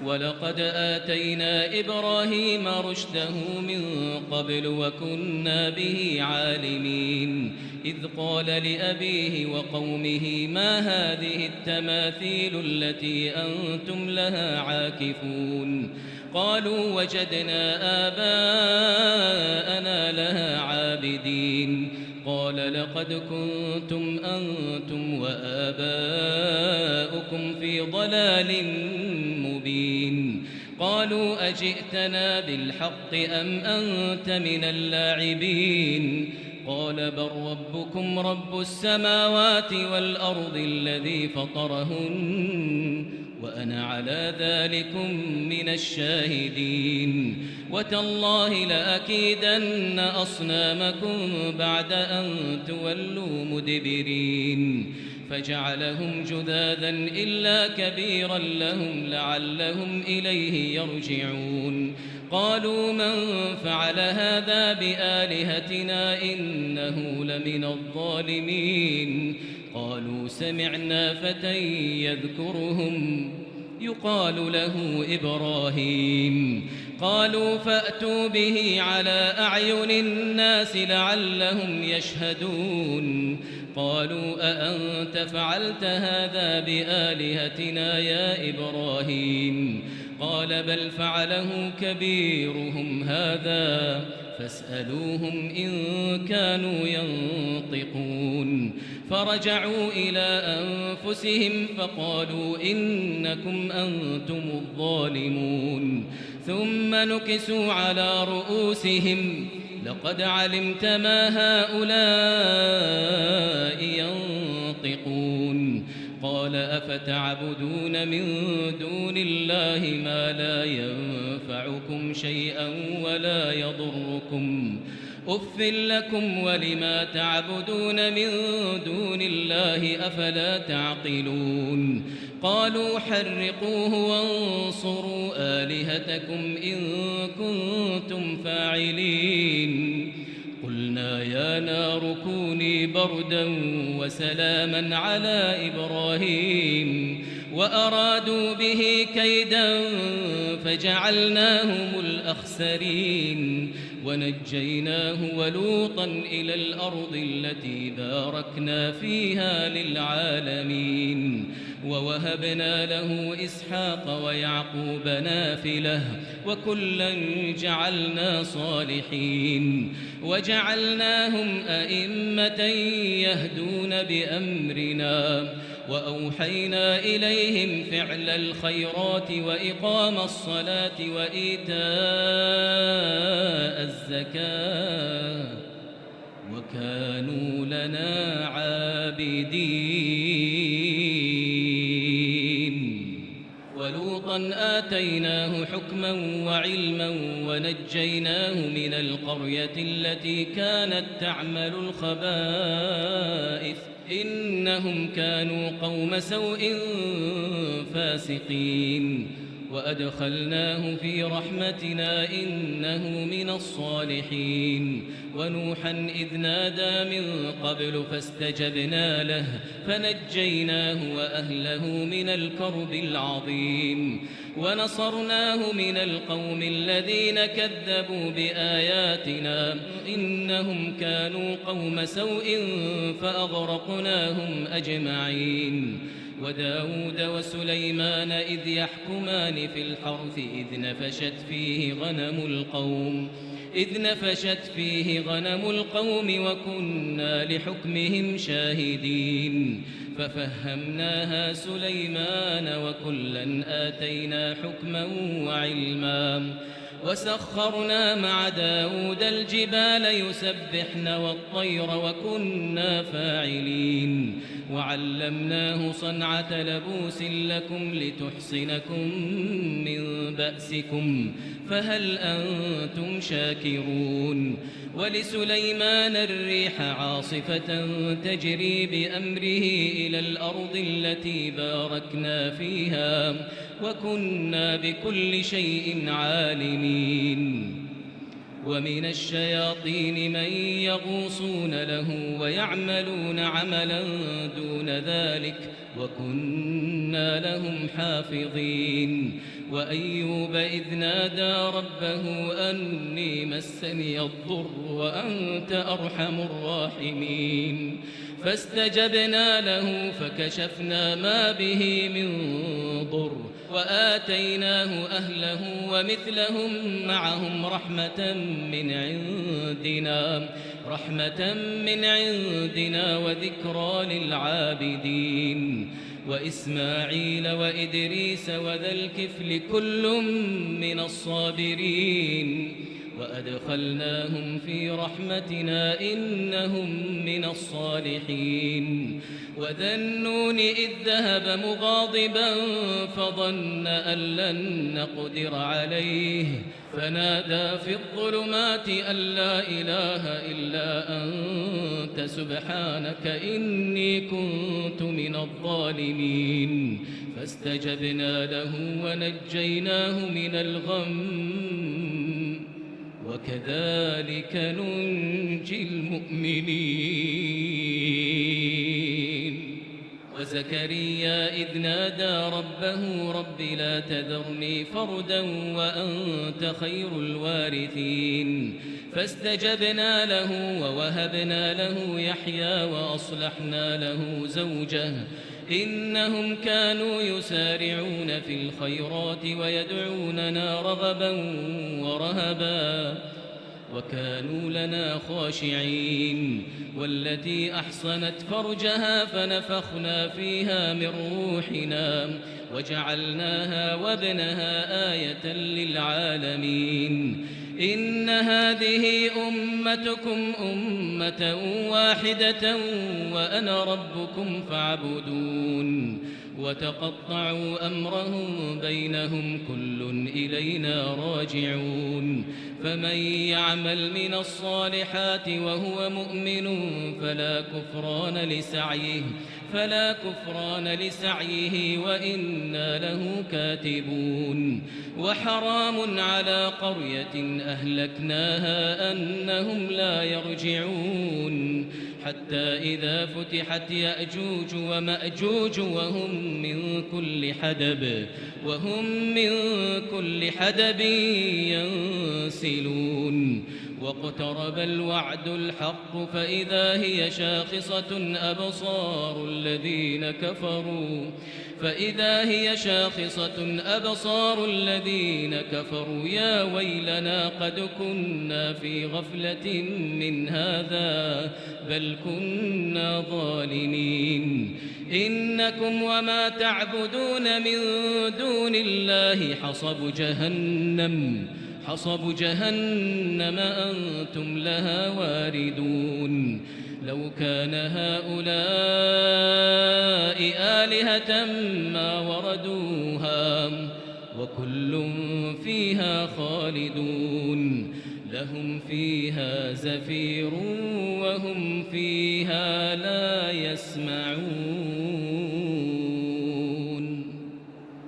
ولقد آتينا إبراهيم رشده من قبل وكنا به عالمين إذ قال لأبيه وقومه ما هذه التماثيل التي أنتم لها عاكفون قالوا وجدنا آباءنا لها عابدين قال لقد كنتم أنتم وآباؤكم في ضلال مبين قالوا أجئتنا بالحق أم أنت من اللاعبين قال بل ربكم رب السماوات والأرض الذي فطرهن وأنا على ذلكم من الشاهدين وتالله لأكيدن أصنامكم بعد أن تولوا مدبرين فجعلهم جذاذا إلا كبيرا لهم لعلهم إليه يرجعون قالوا من فعل هذا بآلهتنا إنه لمن الظالمين قالوا سمعنا فتى يذكرهم يقال له إبراهيم قالوا فأتوا به على أعين الناس لعلهم يشهدون قالوا أأنت فعلت هذا بآلهتنا يا إبراهيم قال بل فعله كبيرهم هذا فاسألوهم إن كانوا ينطقون فرجعوا إلى أنفسهم فقالوا إنكم أنتم الظالمون ثم نكسوا على رؤوسهم لقد علمت ما هؤلاء ينطقون قال أفتعبدون من دون الله ما لا ينفعكم شيئا ولا يضركم أف لكم ولما تعبدون من دون الله أفلا تعقلون قالوا حرقوه وانصروا آلهتكم إن كنتم فاعلين قلنا يا نار كوني بردا وسلاما على إبراهيم وأرادوا به كيدا فجعلناهم الأخسرين ونجيناه ولوطا إلى الأرض التي باركنا فيها للعالمين ووهبنا له إسحاق ويعقوب نافلة وكلا جعلنا صالحين وجعلناهم أئمة يهدون بأمرنا وأوحينا إليهم فعل الخيرات وإقام الصلاة وإيتاء الزكاة وكانوا لنا عابدين ولوطا آتيناه حكما وعلما ونجيناه من القرية التي كانت تعمل الخبائث إنهم كانوا قوم سوء فاسقين وأدخلناه في رحمتنا إنه من الصالحين ونوحا إذ نادى من قبل فاستجبنا له فنجيناه وأهله من الكرب العظيم ونصرناه من القوم الذين كذبوا بآياتنا إنهم كانوا قوم سوء فأغرقناهم أجمعين وداود وسليمان إذ يحكمان في الحرث إذ نفشت فيه غنم القوم وكنا لحكمهم شاهدين ففهمناها سليمان وكلا آتينا حكما وعلما وسخرنا مع داود الجبال يسبحن والطير وكنا فاعلين وعلمناه صنعة لبوس لكم لتحصنكم من بأسكم فهل أنتم شاكرون ولسليمان الريح عاصفة تجري بأمره إلى الأرض التي باركنا فيها وكنا بكل شيء عالمين ومن الشياطين من يغوصون له ويعملون عملا دون ذلك وكنا لهم حافظين وأيوب إذ نادى ربه أني مسني الضر وأنت أرحم الراحمين فاستجبنا له فكشفنا ما به من ضر وآتيناه أهله ومثلهم معهم رحمة من عندنا وذكرى للعابدين وإسماعيل وإدريس وذا الكفل كل من الصابرين وأدخلناهم في رحمتنا إنهم من الصالحين وذا النون إذ ذهب مغاضبا فظن أن لن نقدر عليه فنادى في الظلمات أن لا إله إلا أنت سبحانك إني كنت من الظالمين فاستجبنا له ونجيناه من الغم وكذلك ننجي المؤمنين وزكريا إذ نادى ربه رب لا تذرني فردا وأنت خير الوارثين فاستجبنا له ووهبنا له يحيى وأصلحنا له زوجه إنهم كانوا يسارعون في الخيرات ويدعوننا رغبا ورهبا وكانوا لنا خاشعين والتي أحصنت فرجها فنفخنا فيها من روحنا وجعلناها وابنها آية للعالمين إن هذه أمتكم أمة واحدة وأنا ربكم فاعبدون وتقطعوا أمرهم بينهم كل إلينا راجعون فمن يعمل من الصالحات وهو مؤمن فلا كفران لسعيه وإنا له كاتبون وحرام على قرية أهلكناها أنهم لا يرجعون حتى إذا فتحت يأجوج ومأجوج وهم من كل حدب ينسلون واقترب الوعد الحق فإذا هي شاخصة أبصار الذين كفروا يا ويلنا قد كنا في غفلة من هذا بل كنا ظالمين إنكم وما تعبدون من دون الله حصب جهنم أنتم لها واردون لو كان هؤلاء آلهة ما وردوها وكل فيها خالدون لهم فيها زفير وهم فيها لا يسمعون